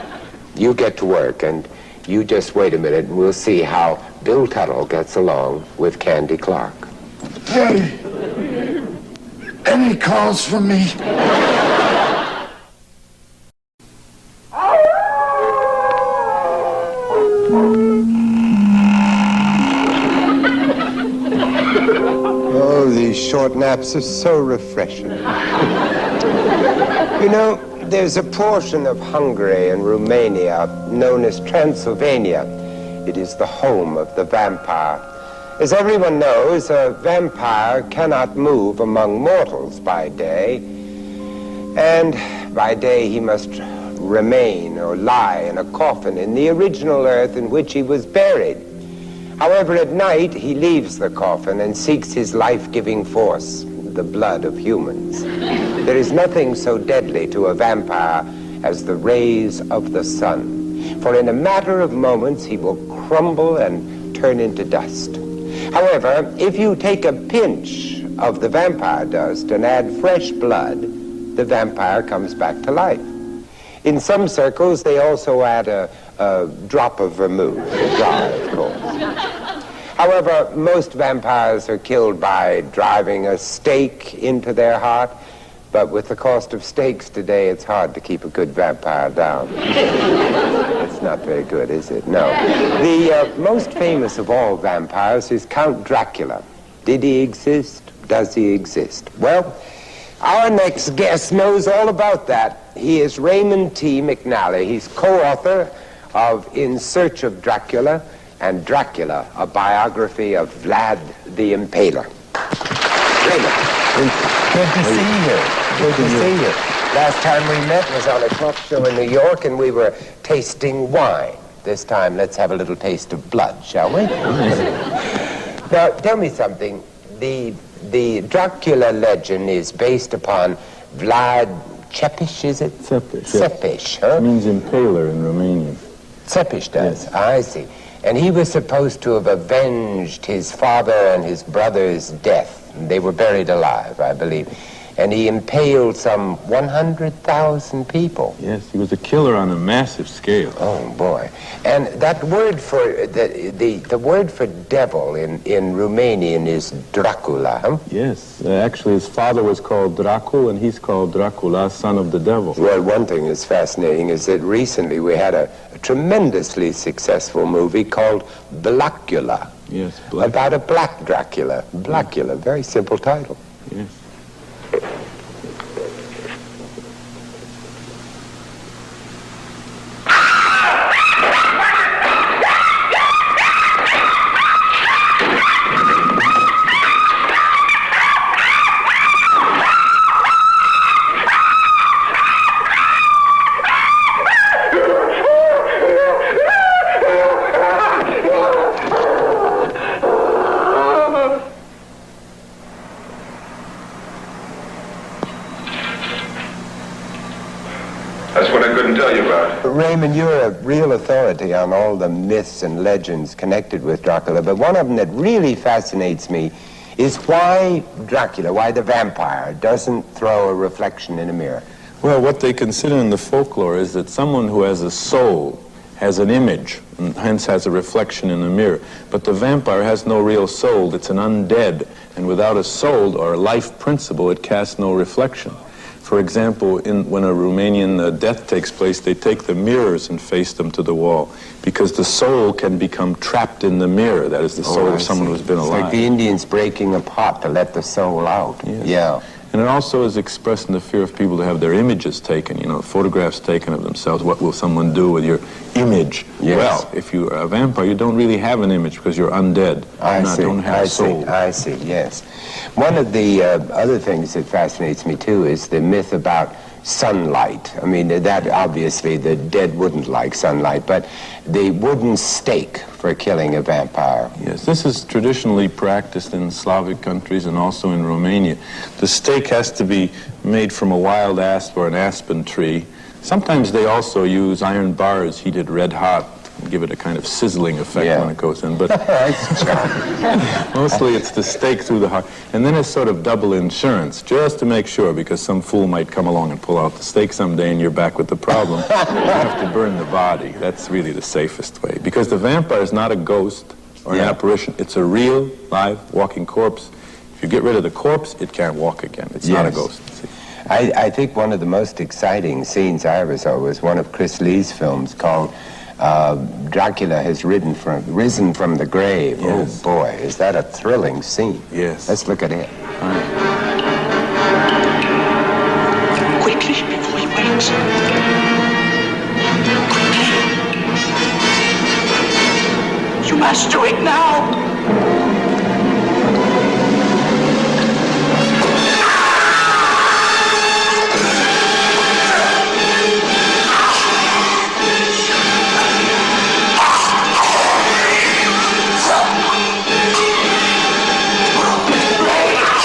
you get to work, and you just wait a minute, and we'll see how Bill Tuttle gets along with Candy Clark. Hey, any calls from me? Oh, these short naps are so refreshing. You know, there's a portion of Hungary and Romania known as Transylvania. It is the home of the vampire. As everyone knows, a vampire cannot move among mortals by day, and by day he must remain or lie in a coffin in the original earth in which he was buried. However, at night he leaves the coffin and seeks his life-giving force, the blood of humans. There is nothing so deadly to a vampire as the rays of the sun, for in a matter of moments he will crumble and turn into dust. However, if you take a pinch of the vampire dust and add fresh blood, the vampire comes back to life. In some circles, they also add a drop of vermouth, a jar, of course. However, most vampires are killed by driving a stake into their heart, but with the cost of stakes today, it's hard to keep a good vampire down. It's not very good, is it? No. The most famous of all vampires is Count Dracula. Did he exist? Does he exist? Well, our next guest knows all about that. He is Raymond T. McNally. He's co-author of In Search of Dracula and Dracula, a biography of Vlad the Impaler. Raymond. Good to see you. Good to see you. Last time we met was on a talk show in New York, and we were tasting wine. This time, let's have a little taste of blood, shall we? Now, tell me something. The Dracula legend is based upon Vlad Țepeș, is it? Țepeș. Țepeș, huh? It means impaler in Romanian. Țepeș does. Yes. I see. And he was supposed to have avenged his father and his brother's death. They were buried alive, I believe. And he impaled some 100,000 people. Yes, he was a killer on a massive scale. Oh, boy. And that word for, the word for devil in Romanian is Dracula, huh? Yes, actually his father was called Dracul, and he's called Dracula, son of the devil. Well, one thing that's fascinating is that recently we had a tremendously successful movie called Blackula. Yes, about a black Dracula. Blackula, very simple title. Yes. Raymond, you're a real authority on all the myths and legends connected with Dracula, but one of them that really fascinates me is why Dracula, why the vampire, doesn't throw a reflection in a mirror. Well, what they consider in the folklore is that someone who has a soul has an image, and hence has a reflection in a mirror. But the vampire has no real soul. It's an undead, and without a soul or a life principle, it casts no reflection. For example, when a Romanian death takes place, they take the mirrors and face them to the wall because the soul can become trapped in the mirror. That is the soul of someone who's been alive. It's like the Indians breaking a pot to let the soul out. Yes. Yeah. And it also is expressed in the fear of people to have their images taken, you know, photographs taken of themselves. What will someone do with your image? Yes. Well, if you're a vampire, you don't really have an image because you're undead. You don't have a soul. I see, yes. One of the other things that fascinates me, too, is the myth about sunlight. I mean, that obviously the dead wouldn't like sunlight, but the wooden stake for killing a vampire. Yes, this is traditionally practiced in Slavic countries and also in Romania. The stake has to be made from a wild asp or an aspen tree. Sometimes they also use iron bars heated red hot and give it a kind of sizzling effect when it goes in. But mostly it's the stake through the heart. And then it's sort of double insurance, just to make sure, because some fool might come along and pull out the stake someday and you're back with the problem. You have to burn the body. That's really the safest way. Because the vampire is not a ghost or an apparition. It's a real, live, walking corpse. If you get rid of the corpse, it can't walk again. It's not a ghost. See? I think one of the most exciting scenes I ever saw was one of Chris Lee's films called Dracula has risen from the grave. Yes. Oh boy, is that a thrilling scene. Yes. Let's look at it. Quickly, before he must do it now.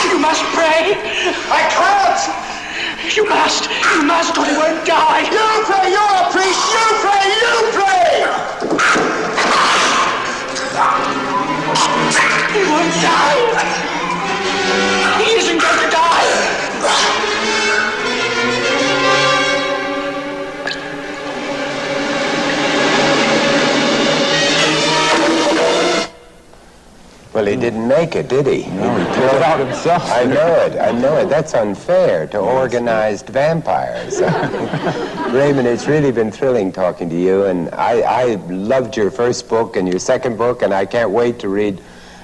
You must pray. I can't. You must, or he won't die. You pray, you're a priest. You pray, you pray. He won't die. He isn't going to die. Well, he didn't make it, did he? No, he pulled it out himself. I know it. That's unfair to organized vampires. Raymond, it's really been thrilling talking to you, and I loved your first book and your second book, and I can't wait to read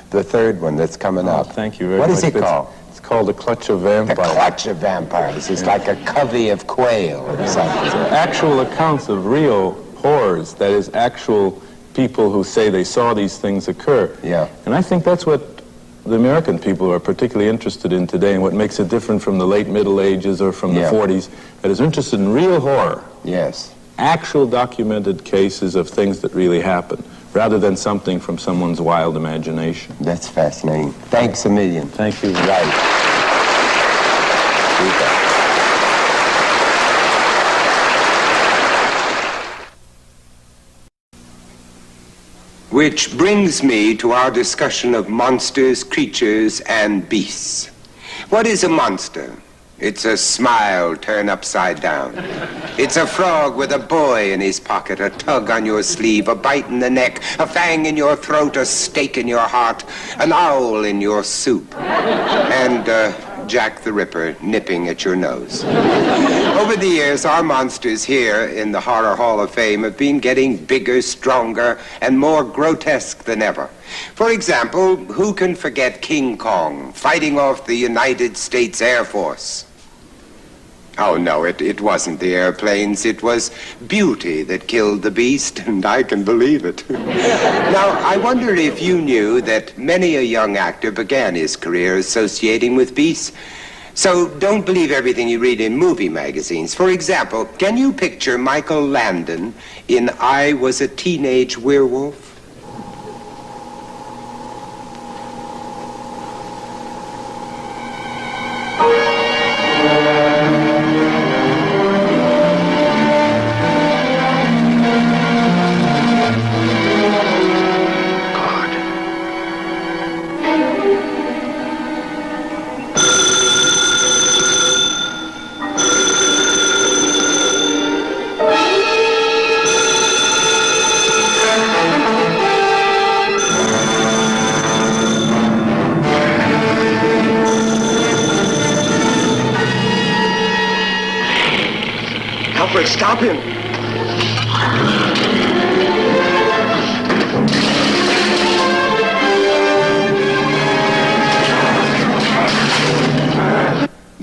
the third one that's coming up. Thank you very much. What is it called? It's called The Clutch of Vampires. The Clutch of Vampires. It's like a covey of quail or something. Actual accounts of real horrors, that is, actual people who say they saw these things occur. Yeah. And I think that's what the American people are particularly interested in today, and what makes it different from the late Middle Ages or from the 40s, that is interested in real horror. Yes. Actual documented cases of things that really happen, rather than something from someone's wild imagination. That's fascinating. Thanks a million. Thank you. Right. Which brings me to our discussion of monsters, creatures, and beasts. What is a monster? It's a smile turned upside down. It's a frog with a boy in his pocket, a tug on your sleeve, a bite in the neck, a fang in your throat, a stake in your heart, an owl in your soup, and Jack the Ripper nipping at your nose. Over the years, our monsters here in the Horror Hall of Fame have been getting bigger, stronger, and more grotesque than ever. For example, who can forget King Kong fighting off the United States Air Force? Oh, no, it wasn't the airplanes. It was beauty that killed the beast, and I can believe it. Now, I wonder if you knew that many a young actor began his career associating with beasts. So don't believe everything you read in movie magazines. For example, can you picture Michael Landon in I Was a Teenage Werewolf? Stop him!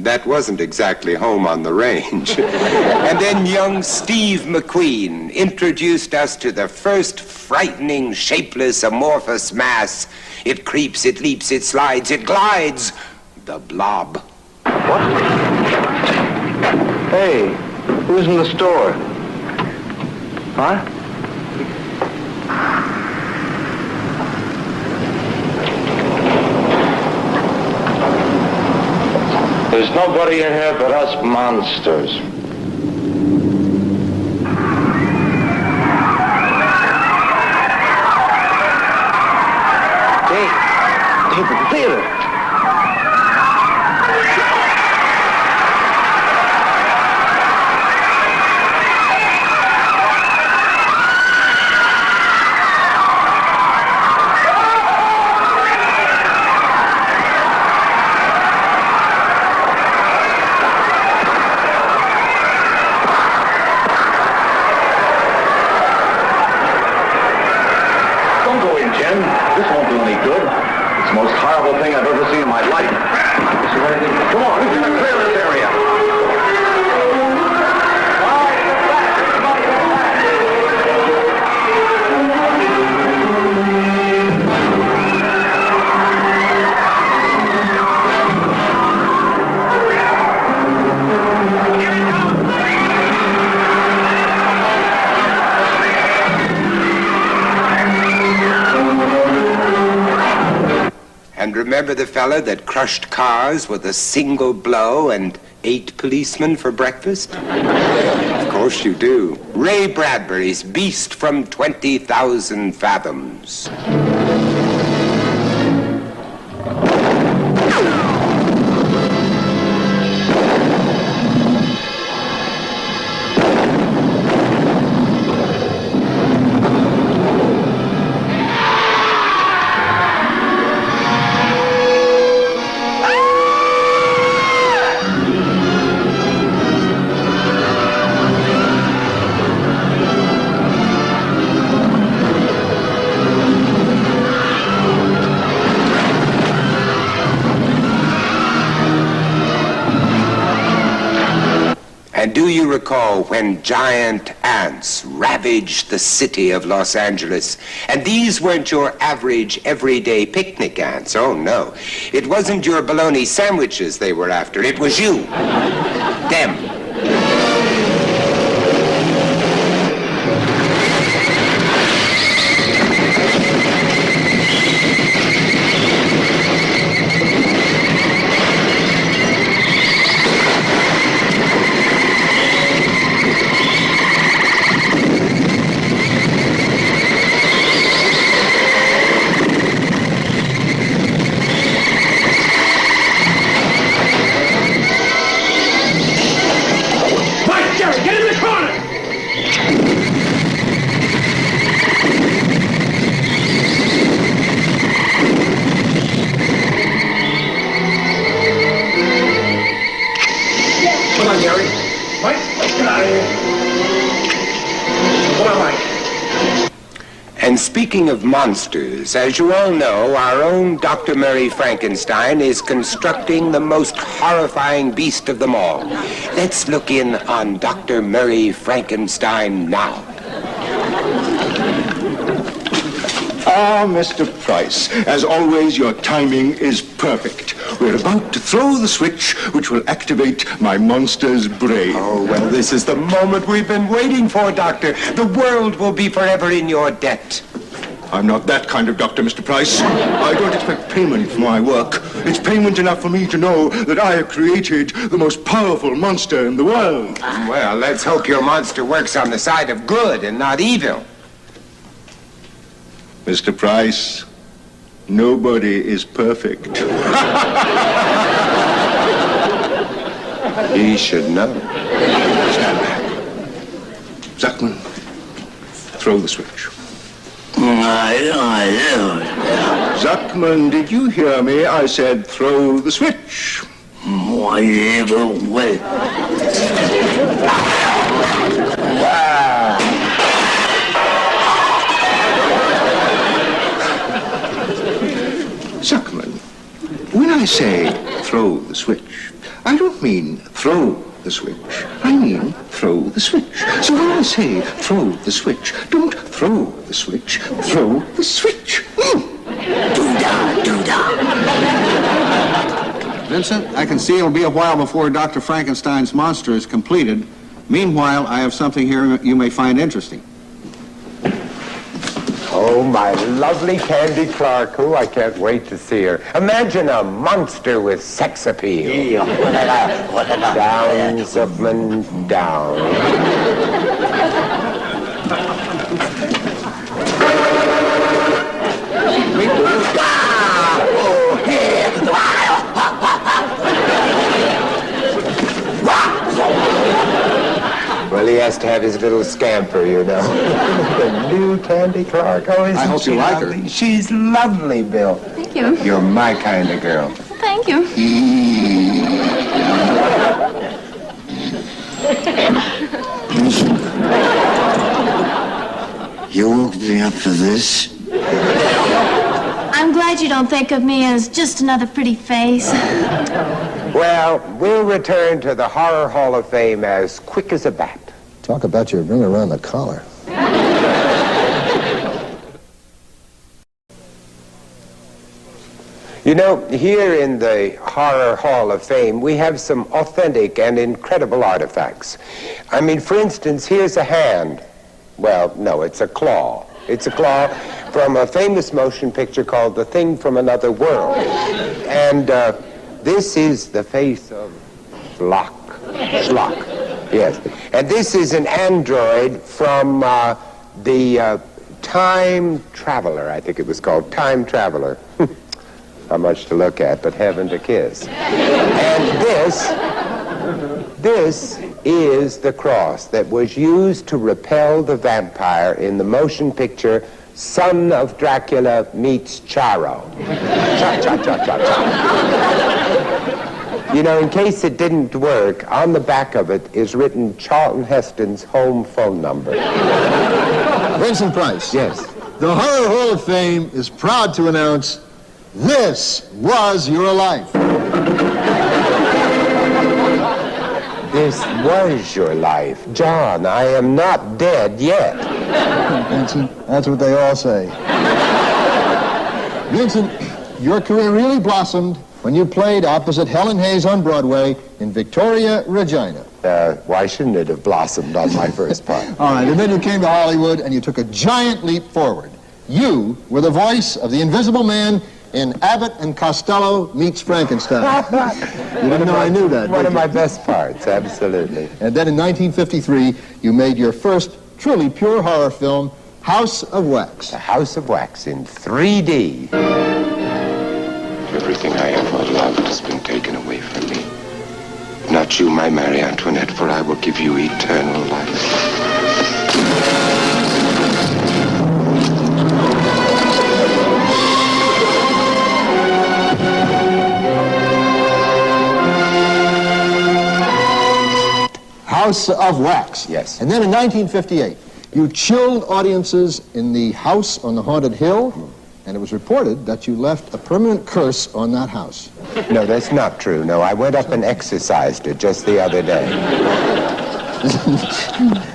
That wasn't exactly home on the range. And then young Steve McQueen introduced us to the first frightening, shapeless, amorphous mass. It creeps, it leaps, it slides, it glides. The Blob. What? Hey. Who's in the store? Huh? There's nobody in here but us monsters. Dave, the theater. This won't do any good. It's the most horrible thing I've ever seen in my life. Come on, we're going to clear this area. All right, get back. Everybody get back. Remember the fella that crushed cars with a single blow and 8 policemen for breakfast? Of course you do. Ray Bradbury's Beast from 20,000 Fathoms. Do you recall when giant ants ravaged the city of Los Angeles? And these weren't your average, everyday picnic ants. Oh, no. It wasn't your bologna sandwiches they were after. It was you. Them. And speaking of monsters, as you all know, our own Dr. Murray Frankenstein is constructing the most horrifying beast of them all. Let's look in on Dr. Murray Frankenstein now. Ah, Mr. Price, as always, your timing is perfect. We're about to throw the switch which will activate my monster's brain. Oh, well, this is the moment we've been waiting for, Doctor. The world will be forever in your debt. I'm not that kind of doctor, Mr. Price. I don't expect payment for my work. It's payment enough for me to know that I have created the most powerful monster in the world. Well, let's hope your monster works on the side of good and not evil. Mr. Price, nobody is perfect. He should know. Stand back. Zuckman, throw the switch. Zuckman, did you hear me? I said throw the switch. Zuckman, when I say throw the switch, I don't mean throw the switch. I mean throw the switch. So when I say throw the switch, don't throw the switch, throw the switch. Vincent, I can see it'll be a while before Dr. Frankenstein's monster is completed. Meanwhile, I have something here you may find interesting. Oh, my lovely Candy Clark, who I can't wait to see her. Imagine a monster with sex appeal. Down, Zuckman, down. Well, he has to have his little scamper, you know. The new Candy Clark. Oh, isn't I hope you like lovely? her. She's lovely, Bill. Thank you. You're my kind of girl. Thank you. You woke me up for this? I'm glad you don't think of me as just another pretty face. Well, we'll return to the Horror Hall of Fame as quick as a bat. Talk about your ring around the collar. You know, here in the Horror Hall of Fame, we have some authentic and incredible artifacts. I mean, for instance, here's a hand. Well, no, it's a claw. It's a claw from a famous motion picture called The Thing from Another World. And this is the face of Schlock. Yes. And this is an android from the Time Traveler, I think it was called, Time Traveler. Not much to look at, but heaven to kiss. And this is the cross that was used to repel the vampire in the motion picture Son of Dracula Meets Charo. You know, in case it didn't work, on the back of it is written Charlton Heston's home phone number. Vincent Price. Yes. The Horror Hall of Fame is proud to announce, this was your life. This was your life. John, I am not dead yet. Vincent, that's what they all say. Vincent, your career really blossomed when you played opposite Helen Hayes on Broadway in Victoria, Regina. Why shouldn't it have blossomed on my first part? All right, and then you came to Hollywood and you took a giant leap forward. You were the voice of the Invisible Man in Abbott and Costello Meets Frankenstein. You didn't know I knew that. One of my best parts, absolutely. And then in 1953, you made your first truly pure horror film, House of Wax. The House of Wax in 3D. Everything I ever loved has been taken away from me. Not you, my Marie Antoinette, for I will give you eternal life. House of Wax. Yes. And then in 1958, you chilled audiences in the house on the haunted hill, and it was reported that you left a permanent curse on that house. No, that's not true. No, I went up and exercised it just the other day.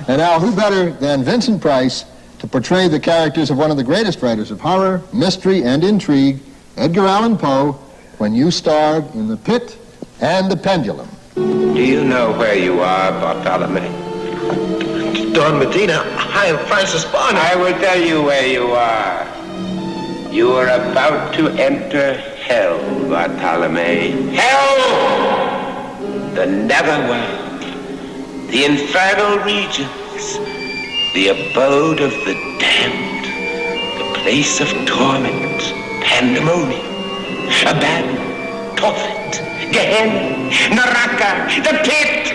And now, who better than Vincent Price to portray the characters of one of the greatest writers of horror, mystery, and intrigue, Edgar Allan Poe, when you starred in The Pit and The Pendulum. Do you know where you are, Bartolome? Don Medina, I am Francis Barney. I will tell you where you are. You are about to enter hell, Bartolome. Hell! The netherworld, the infernal regions, the abode of the damned, the place of torment, pandemonium, Abaddon, Tophet, Gehenna, Naraka, the pit,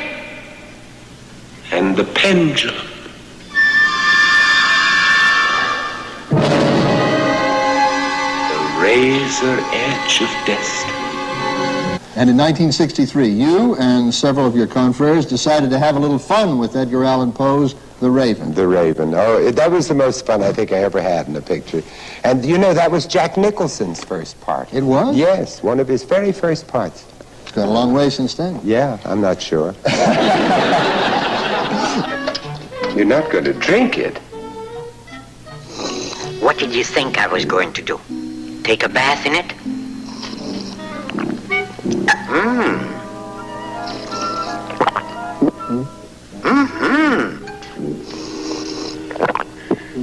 and the pendulum. The razor edge of destiny. And in 1963, you and several of your confreres decided to have a little fun with Edgar Allan Poe's The Raven. The Raven. Oh, that was the most fun I think I ever had in a picture. And you know, that was Jack Nicholson's first part. It was? Yes, one of his very first parts. It's got a long way since then. Yeah, I'm not sure. You're not going to drink it. What did you think I was going to do? Take a bath in it?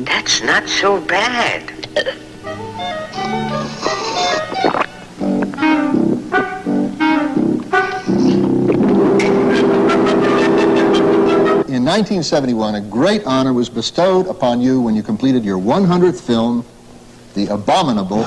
That's not so bad. In 1971, a great honor was bestowed upon you when you completed your 100th film, The Abominable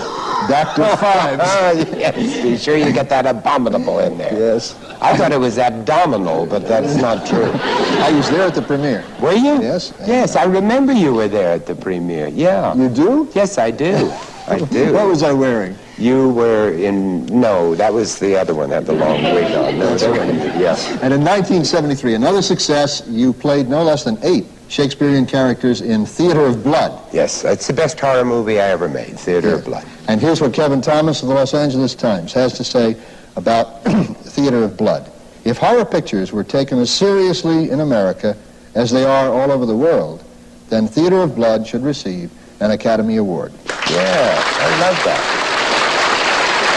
Dr. Fives. Yes, be sure you get that abominable in there. Yes. I thought it was abdominal, but that's not true. I was there at the premiere. Were you? Yes. Yes, I remember you were there at the premiere. Yeah. You do? Yes, I do. I do. What was I wearing? You were in, no, that was the other one, had the long wig on. No, yes. And in 1973, another success, you played no less than 8 Shakespearean characters in Theater of Blood. Yes, it's the best horror movie I ever made, Theater of Blood. And here's what Kevin Thomas of the Los Angeles Times has to say about Theater of Blood. If horror pictures were taken as seriously in America as they are all over the world, then Theater of Blood should receive an Academy Award. Yeah, I love that.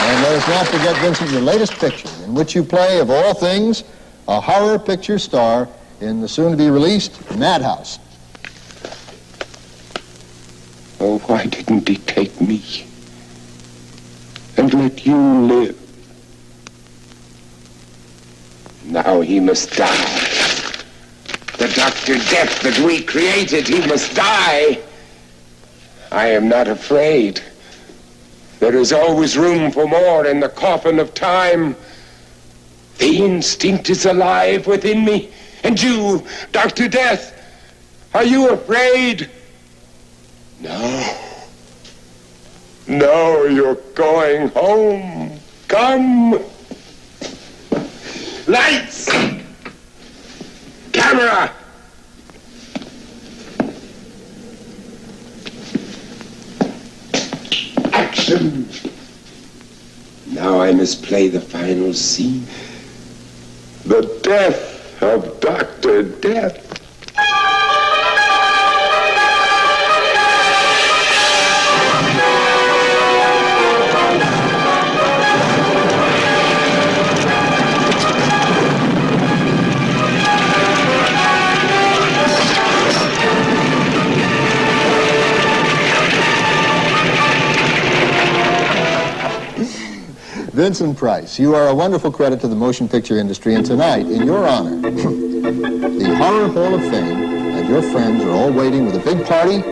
And let us not forget, Vincent, your latest picture, in which you play, of all things, a horror picture star in the soon-to-be-released Madhouse. Oh, why didn't he take me and let you live? Now he must die. The Dr. Death that we created, he must die. I am not afraid. There is always room for more in the coffin of time. The instinct is alive within me. And you, Dr. Death, are you afraid? No. No, you're going home. Come. Lights! Camera! Action! Now I must play the final scene. The death of Dr. Death. Vincent Price, you are a wonderful credit to the motion picture industry, and tonight, in your honor, the Horror Hall of Fame and your friends are all waiting with a big party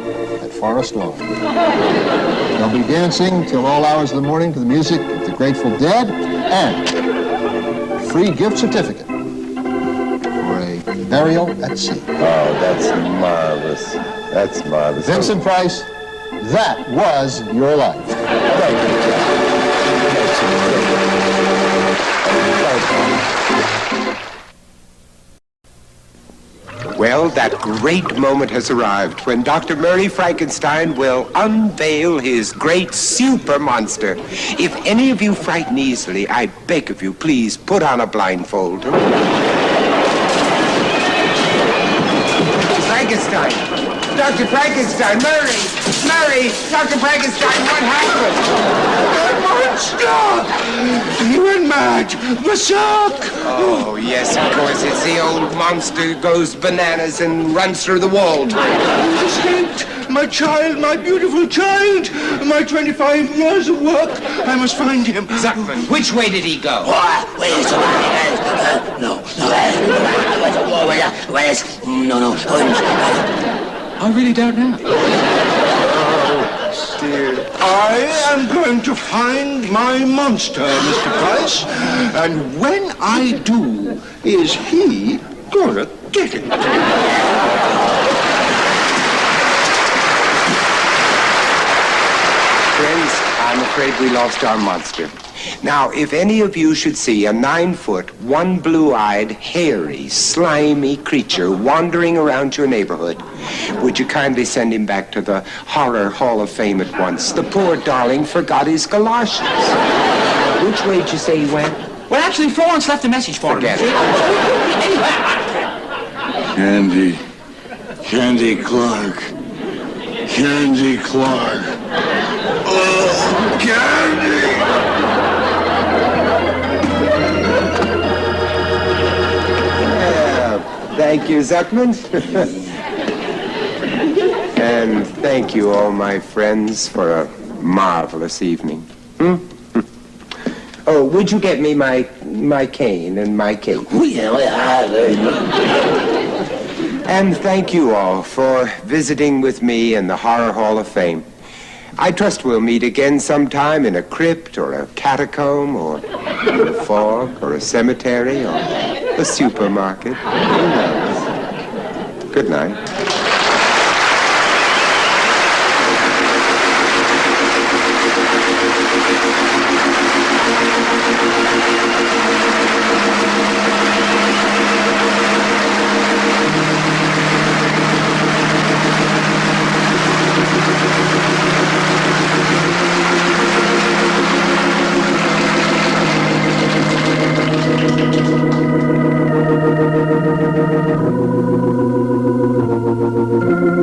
at Forest Lawn. They'll be dancing till all hours of the morning to the music of the Grateful Dead, and a free gift certificate for a burial at sea. Oh, that's marvelous. That's marvelous. Vincent Price, that was your life. Thank you, John. Well, that great moment has arrived when Dr. Murray Frankenstein will unveil his great super monster. If any of you frighten easily, I beg of you, please put on a blindfold. Frankenstein! Dr. Frankenstein! Murray! Dr. Frankenstein, what happened? Monster! He went mad! Berserk! Oh, yes, of course. It's the old monster goes bananas and runs through the wall. He's escaped! My child, my beautiful child! My 25 years of work! I must find him. Zuckman, which way did he go? No. I really don't know. Oh, dear. I am going to find my monster, Mr. Price. And when I do, is he gonna get it? Friends, I'm afraid we lost our monster. Now, if any of you should see a 9-foot, one blue-eyed, hairy, slimy creature wandering around your neighborhood, would you kindly send him back to the Horror Hall of Fame at once? The poor darling forgot his galoshes. Which way did you say he went? Well, actually, Florence left a message for Forget him. it. Candy Clark. Candy Clark. Oh, Candy! Thank you, Zuckman. And thank you, all my friends, for a marvelous evening. Oh, would you get me my cane and my cake? And thank you all for visiting with me in the Horror Hall of Fame. I trust we'll meet again sometime in a crypt or a catacomb or in a fog or a cemetery or a supermarket. Who knows? Good night. Thank you.